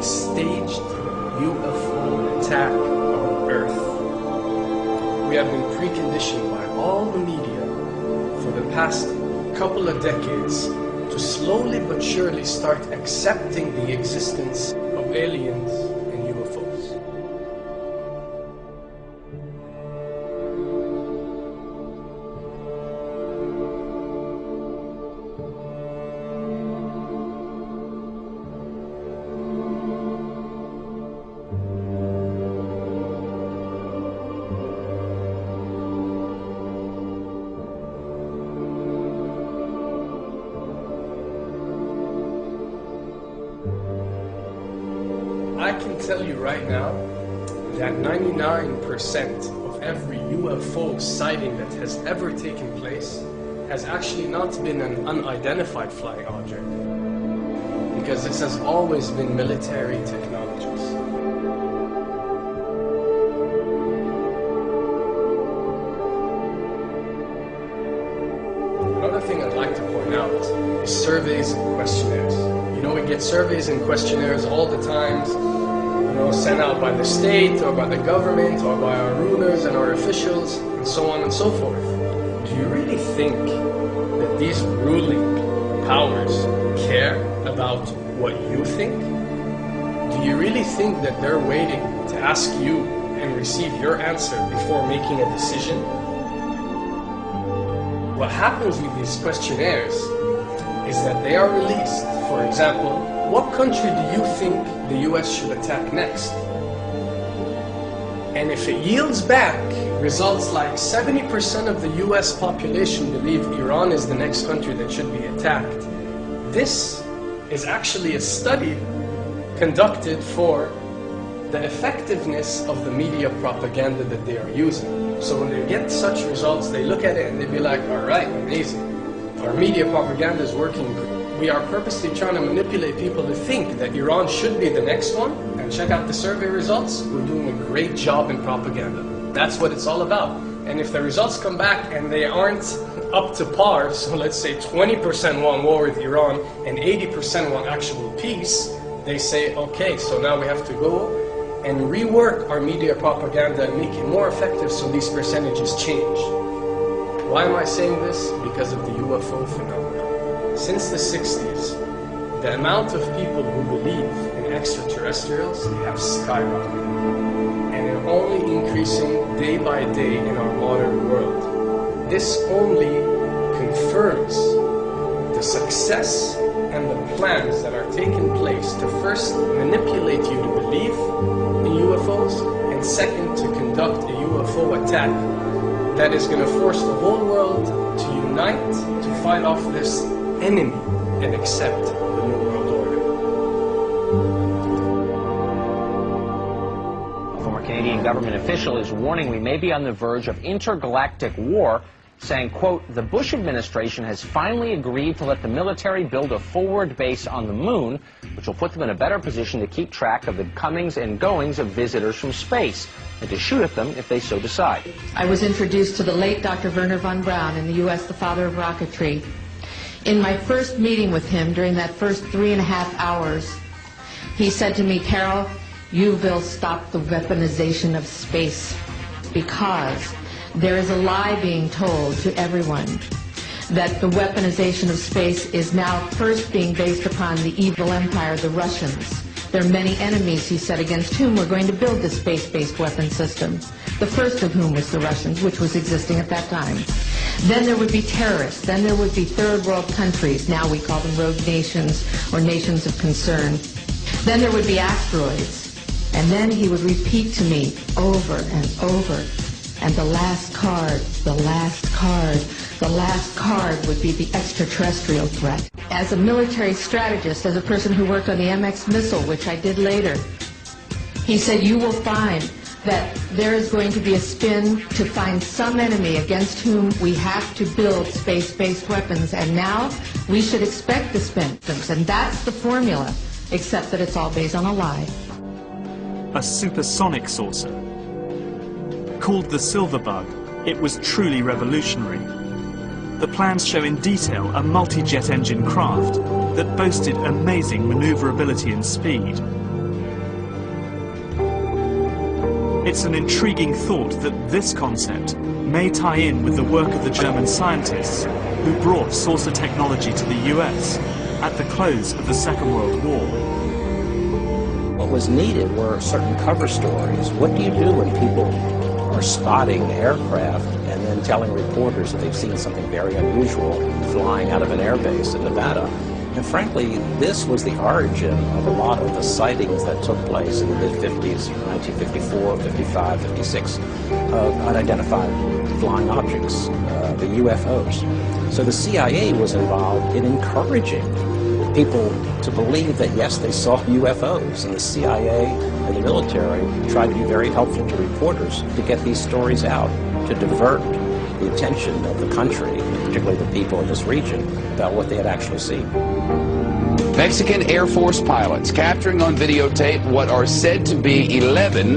a staged UFO attack on Earth. We have been preconditioned by all the media for the past couple of decades to slowly but surely start accepting the existence of aliens and UFOs. I can tell you right now that 99% of every UFO sighting that has ever taken place has actually not been an unidentified flying object, because this has always been military technologies. Another thing I'd like to point out is surveys and questionnaires. You know, we get surveys and questionnaires all the time, you know, sent out by the state or by the government or by our rulers and our officials and so on and so forth. Do you really think that these ruling powers care about what you think? Do you really think that they're waiting to ask you and receive your answer before making a decision? What happens with these questionnaires is that they are released. For example, what country do you think the US should attack next? And if it yields back results like 70% of the US population believe Iran is the next country that should be attacked, this is actually a study conducted for the effectiveness of the media propaganda that they are using. So when they get such results, they look at it and they be like, all right, amazing. Our media propaganda is working. We are purposely trying to manipulate people to think that Iran should be the next one, and check out the survey results. We're doing a great job in propaganda. That's what it's all about. And if the results come back and they aren't up to par, so let's say 20% want war with Iran and 80% want actual peace, they say, okay, so now we have to go and rework our media propaganda and make it more effective so these percentages change. Why am I saying this? Because of the UFO phenomenon. Since the 60s, the amount of people who believe in extraterrestrials have skyrocketed, and they're only increasing day by day in our modern world. This only confirms the success and the plans that are taking place to first manipulate you to believe in UFOs, and second, to conduct a UFO attack that is going to force the whole world to unite to fight off this enemy and accept the New World Order. A former Canadian government official is warning we may be on the verge of intergalactic war, saying, quote, the Bush administration has finally agreed to let the military build a forward base on the moon, which will put them in a better position to keep track of the comings and goings of visitors from space, and to shoot at them if they so decide. I was introduced to the late Dr. Wernher von Braun, in the U.S., the father of rocketry. In my first meeting with him, during that first 3.5 hours, he said to me, Carol, you will stop the weaponization of space, because there is a lie being told to everyone that the weaponization of space is now first being based upon the evil empire, the Russians. There are many enemies, he said, against whom we're going to build this space-based weapon system. The first of whom was the Russians, which was existing at that time. Then there would be terrorists. Then there would be third world countries. Now we call them rogue nations or nations of concern. Then there would be asteroids. And then he would repeat to me over and over. And the last card, the last card, the last card would be the extraterrestrial threat. As a military strategist, as a person who worked on the MX missile, which I did later, he said, you will find that there is going to be a spin to find some enemy against whom we have to build space-based weapons, and now we should expect the spin. And that's the formula, except that it's all based on a lie. A supersonic saucer. Called the Silverbug, it was truly revolutionary. The plans show in detail a multi-jet engine craft that boasted amazing maneuverability and speed. It's an intriguing thought that this concept may tie in with the work of the German scientists who brought saucer technology to the US at the close of the Second World War. What was needed were certain cover stories. What do you do when people are spotting aircraft and then telling reporters that they've seen something very unusual flying out of an airbase in Nevada? And frankly, this was the origin of a lot of the sightings that took place in the mid-50s, 1954, 55, 56, of unidentified flying objects, the UFOs. So the CIA was involved in encouraging people to believe that, yes, they saw UFOs, and the CIA and the military tried to be very helpful to reporters to get these stories out, to divert the attention of the country, particularly the people in this region, about what they had actually seen. Mexican Air Force pilots capturing on videotape what are said to be 11,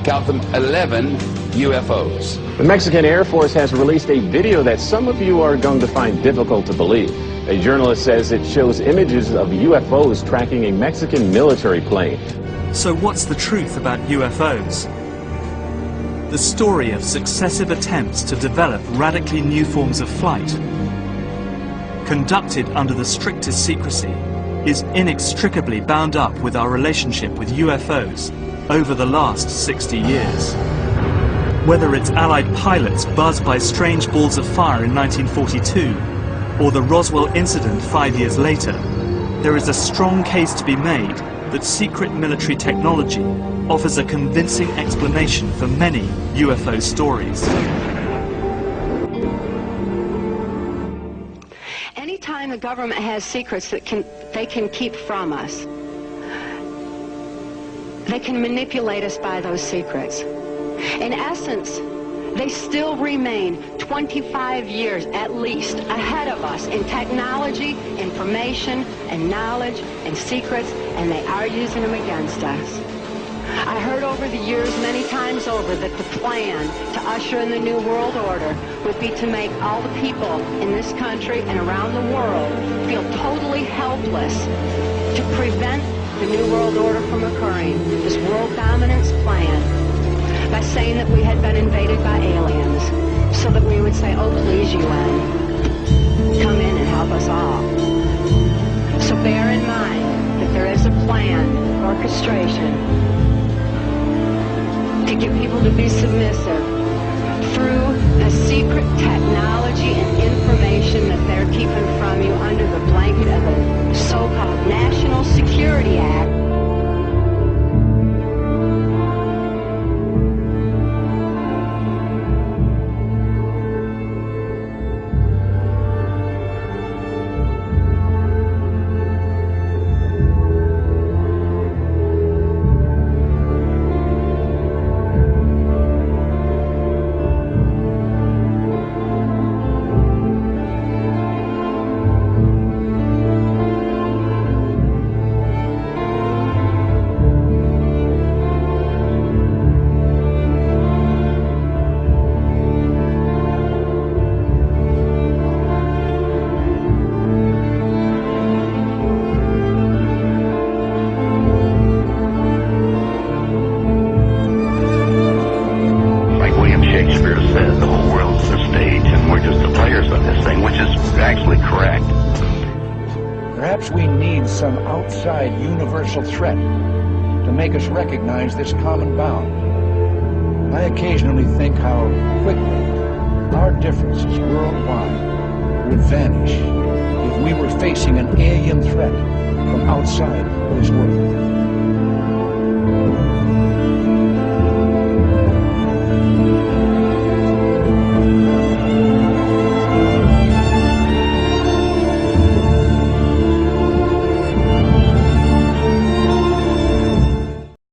count them, 11 UFOs. The Mexican Air Force has released a video that some of you are going to find difficult to believe. A journalist says it shows images of UFOs tracking a Mexican military plane. So what's the truth about UFOs? The story of successive attempts to develop radically new forms of flight, conducted under the strictest secrecy, is inextricably bound up with our relationship with UFOs over the last 60 years. Whether it's Allied pilots buzzed by strange balls of fire in 1942, or the Roswell incident 5 years later, there is a strong case to be made that secret military technology offers a convincing explanation for many UFO stories. Anytime the government has secrets that they can keep from us, they can manipulate us by those secrets. In essence, they still remain 25 years at least ahead of us in technology, information, and knowledge, and secrets, and they are using them against us. I heard over the years many times over that the plan to usher in the New World Order would be to make all the people in this country and around the world feel totally helpless to prevent the New World Order from occurring, this world dominance plan, by saying that we had been invaded by aliens, so that we would say, oh please UN, come in and help us all. So bear in mind that there is a plan, orchestration, to get people to be submissive through the secret technology and information that they're keeping from you under the blanket of a so-called National Security Act. Perhaps we need some outside universal threat to make us recognize this common bound. I occasionally think how quickly our differences worldwide would vanish if we were facing an alien threat from outside this world.